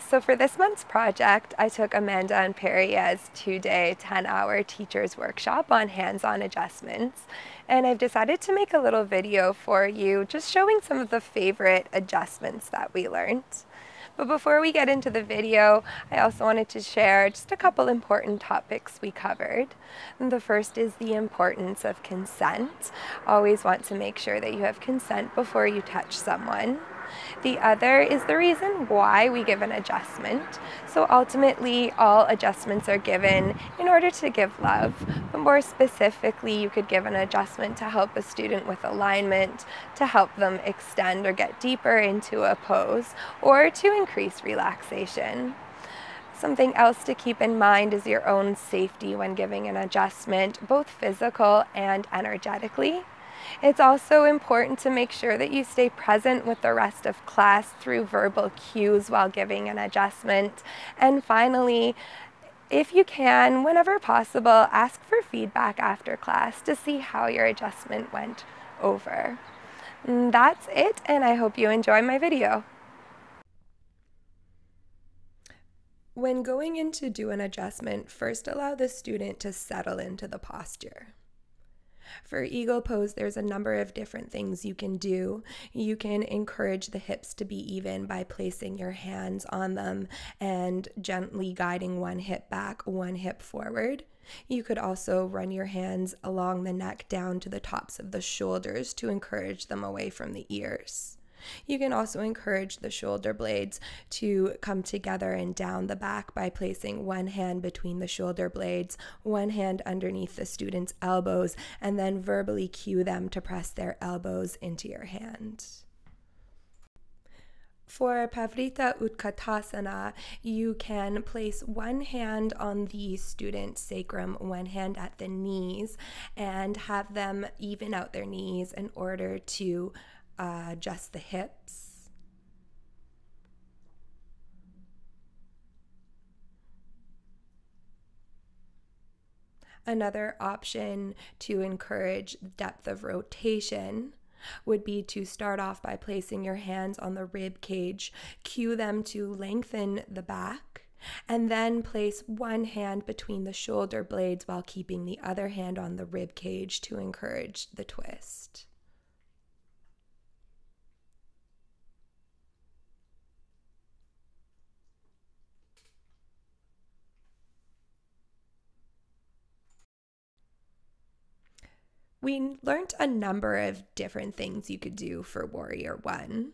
So for this month's project, I took Amanda and Perry's 2-day, 10-hour teacher's workshop on hands-on adjustments. And I've decided to make a little video for you just showing some of the favorite adjustments that we learned. But before we get into the video, I also wanted to share just a couple important topics we covered. And the first is the importance of consent. Always want to make sure that you have consent before you touch someone. The other is the reason why we give an adjustment. So ultimately, all adjustments are given in order to give love, but more specifically, you could give an adjustment to help a student with alignment, to help them extend or get deeper into a pose, or to increase relaxation. Something else to keep in mind is your own safety when giving an adjustment, both physical and energetically. It's also important to make sure that you stay present with the rest of class through verbal cues while giving an adjustment. And finally, if you can, whenever possible, ask for feedback after class to see how your adjustment went over. And that's it, and I hope you enjoy my video. When going in to do an adjustment, first allow the student to settle into the posture. For eagle pose, there's a number of different things you can do. You can encourage the hips to be even by placing your hands on them and gently guiding one hip back, one hip forward. You could also run your hands along the neck down to the tops of the shoulders to encourage them away from the ears. You can also encourage the shoulder blades to come together and down the back by placing one hand between the shoulder blades, one hand underneath the student's elbows, and then verbally cue them to press their elbows into your hand. For Pavrita Utkatasana, you can place one hand on the student's sacrum, one hand at the knees, and have them even out their knees in order to adjust the hips. Another option to encourage depth of rotation would be to start off by placing your hands on the rib cage, cue them to lengthen the back, and then place one hand between the shoulder blades while keeping the other hand on the rib cage to encourage the twist. We learned a number of different things you could do for Warrior 1.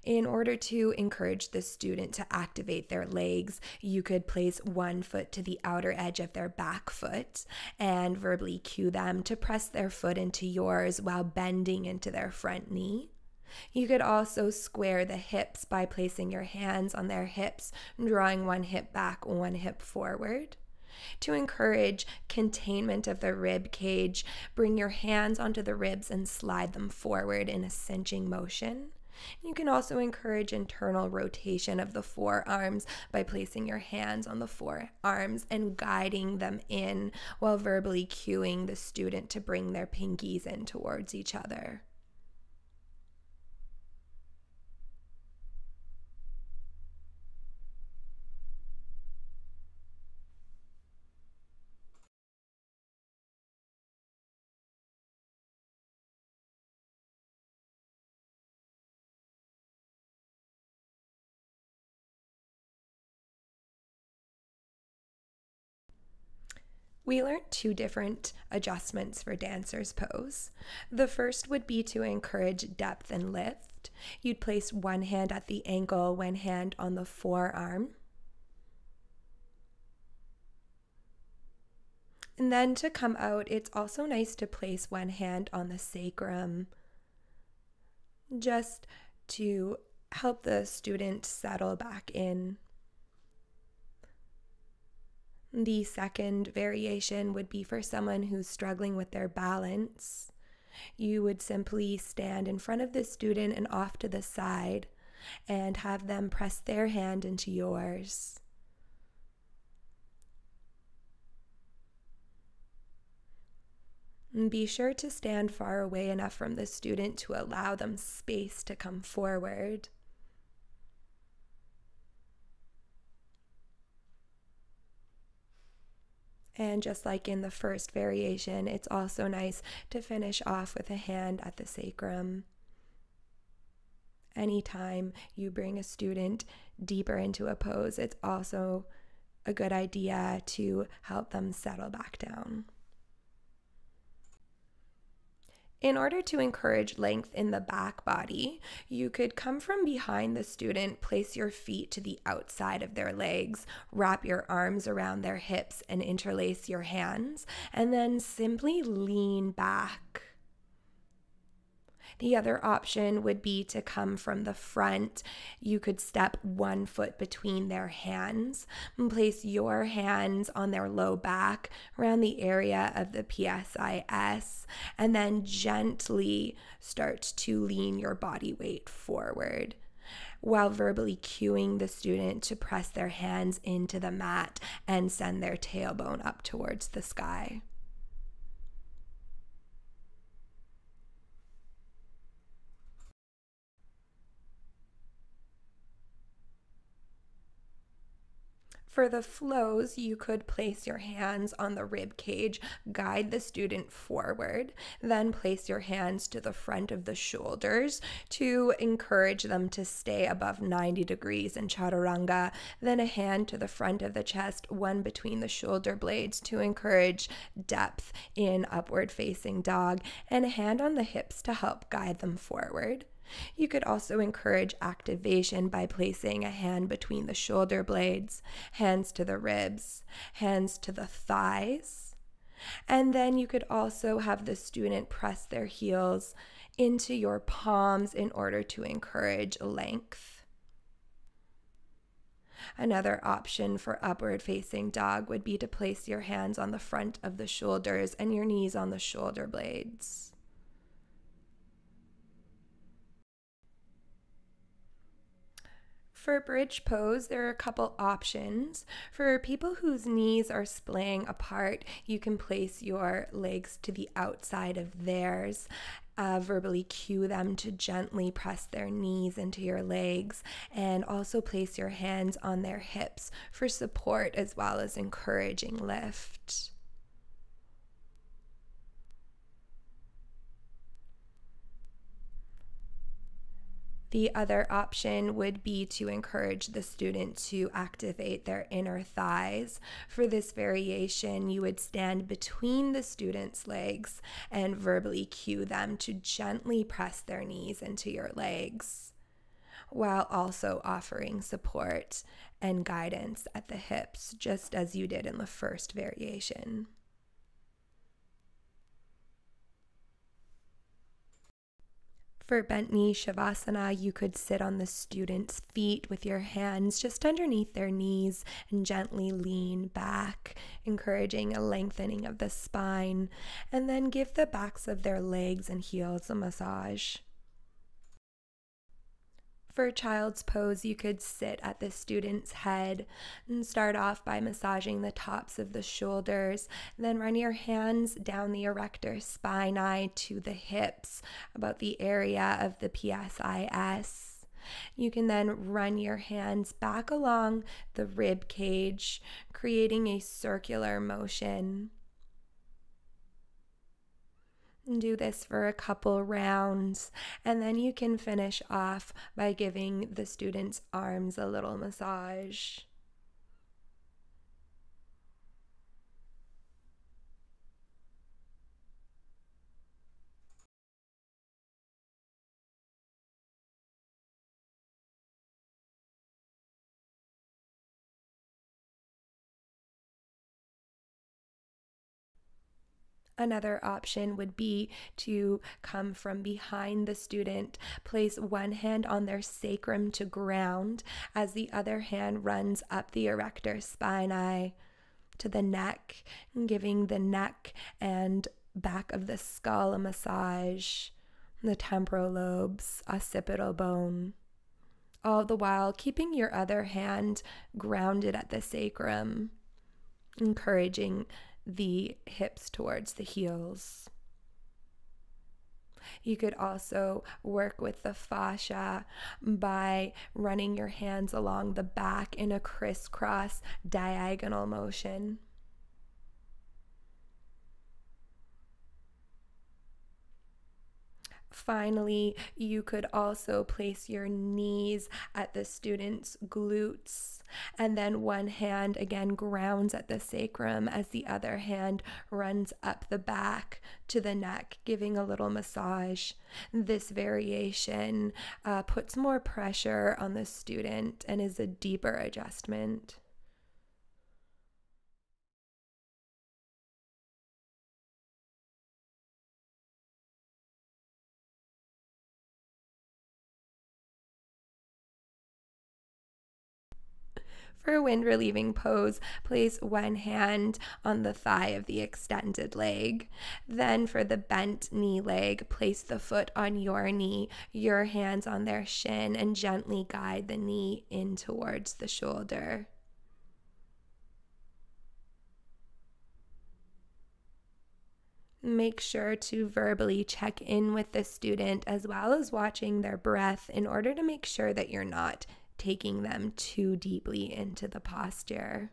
In order to encourage the student to activate their legs, you could place one foot to the outer edge of their back foot and verbally cue them to press their foot into yours while bending into their front knee. You could also square the hips by placing your hands on their hips, drawing one hip back, one hip forward. To encourage containment of the rib cage, bring your hands onto the ribs and slide them forward in a cinching motion. You can also encourage internal rotation of the forearms by placing your hands on the forearms and guiding them in while verbally cueing the student to bring their pinkies in towards each other. We learned two different adjustments for dancer's pose. The first would be to encourage depth and lift. You'd place one hand at the ankle, one hand on the forearm. And then to come out, it's also nice to place one hand on the sacrum, just to help the student settle back in. The second variation would be for someone who's struggling with their balance. You would simply stand in front of the student and off to the side and have them press their hand into yours. And be sure to stand far away enough from the student to allow them space to come forward. And just like in the first variation, it's also nice to finish off with a hand at the sacrum. Anytime you bring a student deeper into a pose, it's also a good idea to help them settle back down. In order to encourage length in the back body, you could come from behind the student, place your feet to the outside of their legs, wrap your arms around their hips and interlace your hands, and then simply lean back. The other option would be to come from the front. You could step 1 foot between their hands and place your hands on their low back around the area of the PSIS, and then gently start to lean your body weight forward while verbally cueing the student to press their hands into the mat and send their tailbone up towards the sky. For the flows, you could place your hands on the rib cage, guide the student forward, then place your hands to the front of the shoulders to encourage them to stay above 90 degrees in chaturanga, then a hand to the front of the chest, one between the shoulder blades to encourage depth in upward facing dog, and a hand on the hips to help guide them forward. You could also encourage activation by placing a hand between the shoulder blades, hands to the ribs, hands to the thighs. And then you could also have the student press their heels into your palms in order to encourage length. Another option for upward facing dog would be to place your hands on the front of the shoulders and your knees on the shoulder blades. For bridge pose, there are a couple options. For people whose knees are splaying apart, you can place your legs to the outside of theirs. Verbally cue them to gently press their knees into your legs, and also place your hands on their hips for support as well as encouraging lift. The other option would be to encourage the student to activate their inner thighs. For this variation, you would stand between the student's legs and verbally cue them to gently press their knees into your legs, while also offering support and guidance at the hips, just as you did in the first variation. For bent knee shavasana, you could sit on the student's feet with your hands just underneath their knees and gently lean back, encouraging a lengthening of the spine, and then give the backs of their legs and heels a massage. For child's pose, you could sit at the student's head and start off by massaging the tops of the shoulders. Then run your hands down the erector spinae to the hips, about the area of the PSIS. You can then run your hands back along the rib cage, creating a circular motion. Do this for a couple rounds, and then you can finish off by giving the student's arms a little massage. Another option would be to come from behind the student, place one hand on their sacrum to ground as the other hand runs up the erector spinae to the neck, giving the neck and back of the skull a massage, the temporal lobes, occipital bone, all the while keeping your other hand grounded at the sacrum, encouraging the hips towards the heels. You could also work with the fascia by running your hands along the back in a crisscross diagonal motion. Finally, you could also place your knees at the student's glutes, and then one hand again grounds at the sacrum as the other hand runs up the back to the neck, giving a little massage. This variation puts more pressure on the student and is a deeper adjustment. For wind relieving pose, place one hand on the thigh of the extended leg. Then for the bent knee leg, place the foot on your knee, your hands on their shin, and gently guide the knee in towards the shoulder. Make sure to verbally check in with the student as well as watching their breath in order to make sure that you're not taking them too deeply into the posture.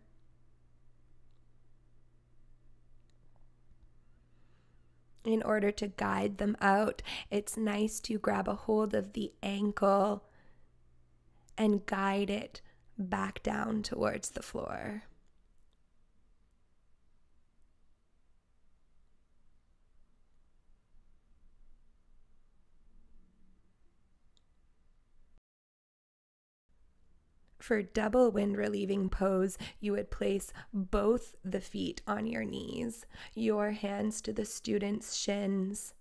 In order to guide them out, it's nice to grab a hold of the ankle and guide it back down towards the floor. For double wind relieving pose, you would place both the feet on your knees, your hands to the student's shins,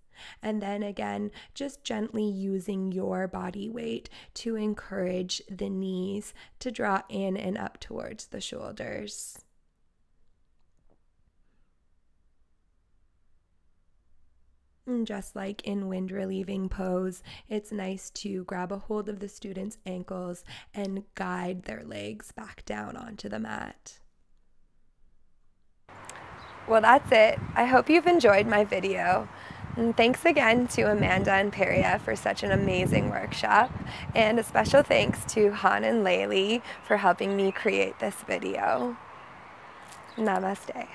and then again, just gently using your body weight to encourage the knees to draw in and up towards the shoulders. And just like in wind relieving pose, it's nice to grab a hold of the student's ankles and guide their legs back down onto the mat. Well, that's it. I hope you've enjoyed my video. And thanks again to Amanda and Peria for such an amazing workshop. And a special thanks to Han and Laylee for helping me create this video. Namaste.